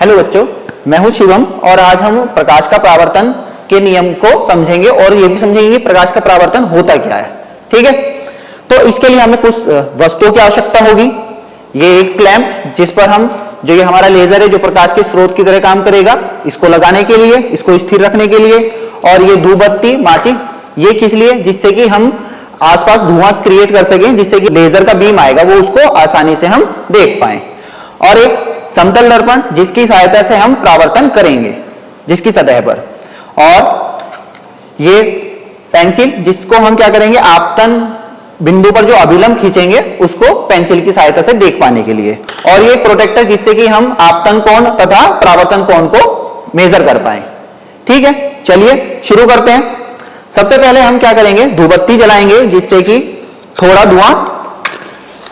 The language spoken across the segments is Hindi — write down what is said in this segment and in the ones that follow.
हेलो बच्चों, मैं हूं शिवम और आज हम प्रकाश का परावर्तन के नियम को समझेंगे और ये भी समझेंगे कि प्रकाश का परावर्तन होता क्या है। ठीक है, तो इसके लिए हमें कुछ वस्तुओं की आवश्यकता होगी। ये एक क्लैंप जिस पर हम जो ये हमारा लेजर है जो प्रकाश के स्रोत की तरह काम करेगा, इसको लगाने के लिए, इसको स्थिर रखने के लिए, और ये धूप बत्ती माचिस, ये किस लिए, जिससे कि हम आसपास धुआं क्रिएट कर सकें, जिससे कि लेजर का बीम आएगा वो उसको आसानी से हम देख पाए। और एक समतल दर्पण जिसकी सहायता से हम परावर्तन करेंगे जिसकी सतह पर, और ये पेंसिल जिसको हम क्या करेंगे, आपतन बिंदु पर जो अभिलंब खींचेंगे उसको पेंसिल की सहायता से देख पाने के लिए, और ये प्रोटेक्टर जिससे कि हम आपतन कोण तथा परावर्तन कोण को मेजर कर पाए। ठीक है, चलिए शुरू करते हैं। सबसे पहले हम क्या करेंगे, धूपबत्ती जलाएंगे जिससे कि थोड़ा धुआं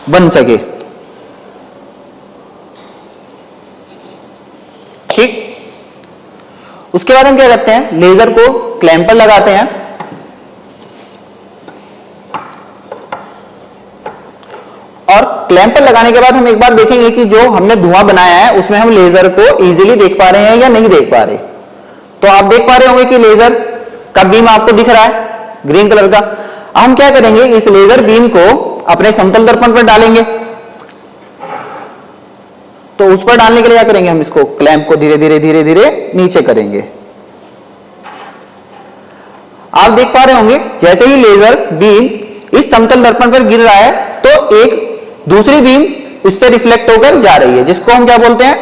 बन सके। ठीक, उसके बाद हम क्या करते हैं, लेजर को क्लैंप पर लगाते हैं और क्लैंप पर लगाने के बाद हम एक बार देखेंगे कि जो हमने धुआं बनाया है उसमें हम लेजर को इजीली देख पा रहे हैं या नहीं देख पा रहे। तो आप देख पा रहे होंगे कि लेजर का बीम आपको दिख रहा है ग्रीन कलर का। हम क्या करेंगे, इस लेजर बीम को अपने समतल दर्पण पर डालेंगे। तो उस पर डालने के लिए क्या करेंगे, हम इसको क्लैंप को धीरे धीरे नीचे करेंगे। आप देख पा रहे होंगे जैसे ही लेजर बीम इस समतल दर्पण पर गिर रहा है तो एक दूसरी बीम उससे रिफ्लेक्ट होकर जा रही है, जिसको हम क्या बोलते हैं,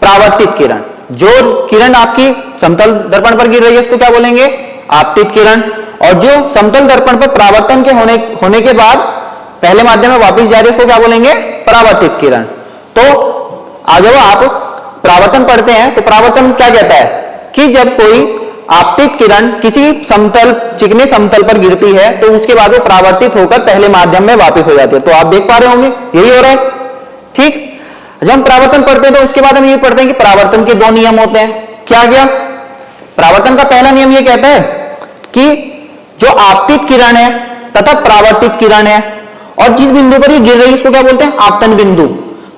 परावर्तित किरण। जो किरण आपकी समतल दर्पण पर गिर रही है उसको क्या बोलेंगे, आपतित किरण। और जो समतल दर्पण पर परावर्तन के होने के बाद पहले माध्यम में वापस जा रही है उसको क्या बोलेंगे, परावर्तित किरण। तो जब आप परावर्तन पढ़ते हैं तो परावर्तन क्या कहता है कि जब कोई आपतित किरण किसी समतल चिकने समतल पर गिरती है तो उसके बाद वो परावर्तित होकर पहले माध्यम में वापस हो जाती है। तो आप देख पा रहे होंगे यही हो रहा है। ठीक, जब हम परावर्तन पढ़ते हैं तो उसके बाद हम ये पढ़ते हैं कि परावर्तन के दो नियम होते हैं। क्या क्या, परावर्तन का पहला नियम ये कहता है कि जो आपतित किरण है तथा परावर्तित किरण है और जिस बिंदु पर ये गिर रही है उसको क्या बोलते हैं, आपतन बिंदु।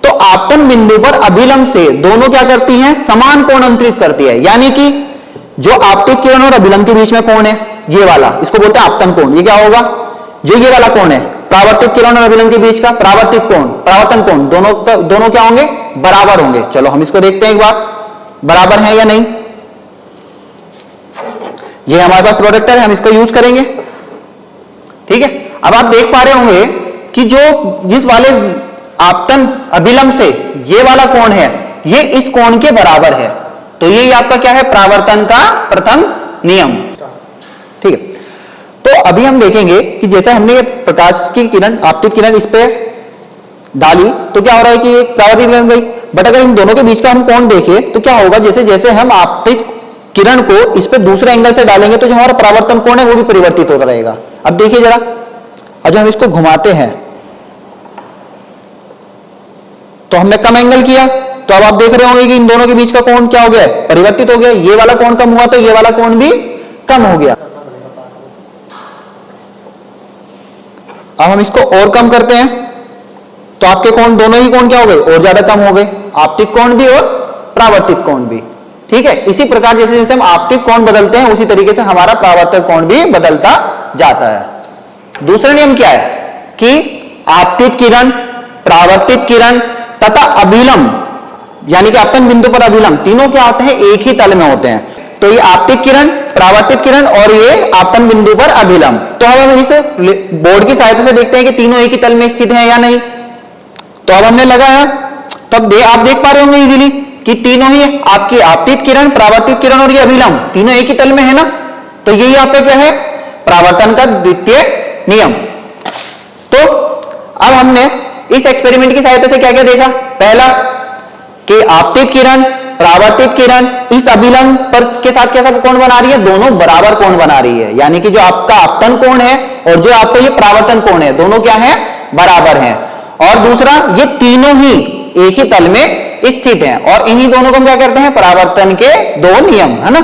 तो आपतन बिंदु पर अभिलंब से दोनों क्या करती हैं, समान कोण अंतरित करती है। यानी कि जो आपतित किरण और अभिलंब के बीच में कोण है ये वाला, इसको बोलते हैं आपतन कोण। ये क्या होगा, जो ये वाला कोण है परावर्तित किरण और अभिलंब के बीच का परावर्तित कोण, परावर्तन कोण, दोनों क्या होंगे, बराबर होंगे। चलो हम इसको देखते हैं एक बार, बराबर है या नहीं। ये हमारे पास प्रोटेक्टर है, हम इसको यूज करेंगे। ठीक है, अब आप देख पा रहे होंगे कि जो इस वाले आपतन अभिलंब से ये वाला कोण है ये इस कोण के बराबर है। तो ये आपका क्या है, परावर्तन का प्रथम नियम। ठीक है, तो अभी हम देखेंगे कि जैसे हमने ये प्रकाश की किरण, आपतित किरण इस पे डाली तो क्या हो रहा है कि एक परावर्तित किरण गई। बट अगर इन दोनों के बीच का हम कोण देखें तो क्या होगा, जैसे जैसे हम आपतित किरण को इस पे दूसरे एंगल से डालेंगे तो जो हमारा परावर्तन कोण है वो भी परिवर्तित होता रहेगा। अब देखिए जरा, जब हम इसको घुमाते हैं तो हमने कम एंगल किया, तो अब आप देख रहे होंगे कि इन दोनों के बीच का कोण क्या हो गया, परिवर्तित हो गया। ये वाला कोण कम हुआ तो ये वाला कोण भी कम हो गया। अब हम इसको और कम करते हैं तो आपके कोण, दोनों ही कोण क्या हो गए, और ज्यादा कम हो गए, आपतित कोण भी और परावर्तित कोण भी। ठीक है, इसी प्रकार जैसे जैसे हम आपतित कोण बदलते हैं उसी तरीके से हमारा परावर्तक कोण भी बदलता जाता है। दूसरा नियम क्या है कि आपतित किरण, परावर्तित किरण तथा अभिलंब, यानी कि आपतन बिंदु पर अभिलंब, तीनों क्या होते हैं, एक ही तल में होते हैं। तो ये आपतित किरण, परावर्तित किरण और ये आपतन बिंदु पर अभिलंब। तो अब हम इस बोर्ड की सहायता से देखते हैं कि तीनों एक ही तल में स्थित हैं या नहीं। तो अब हमने लगाया, तो अब आप देख पा रहे होंगे इजीली कि तीनों ही आपकी आपतित किरण, परावर्तित किरण और ये अभिलंब तीनों एक ही तल में है ना। तो यही आपका क्या है, परावर्तन का द्वितीय नियम। तो अब हमने इस एक्सपेरिमेंट की सहायता से क्या क्या देखा, पहला कि आपतित किरण, परावर्तित किरण इस अभिलंब पर के साथ कैसा कोण बना रही है, दोनों बराबर कोण बना रही है। यानी कि जो आपका आपतन कोण है और जो आपका ये परावर्तन कोण है दोनों क्या है, बराबर हैं। और दूसरा, ये तीनों ही एक ही तल में स्थित हैं और इन्हीं दोनों को हम क्या करते हैं, परावर्तन के दो नियम, है ना।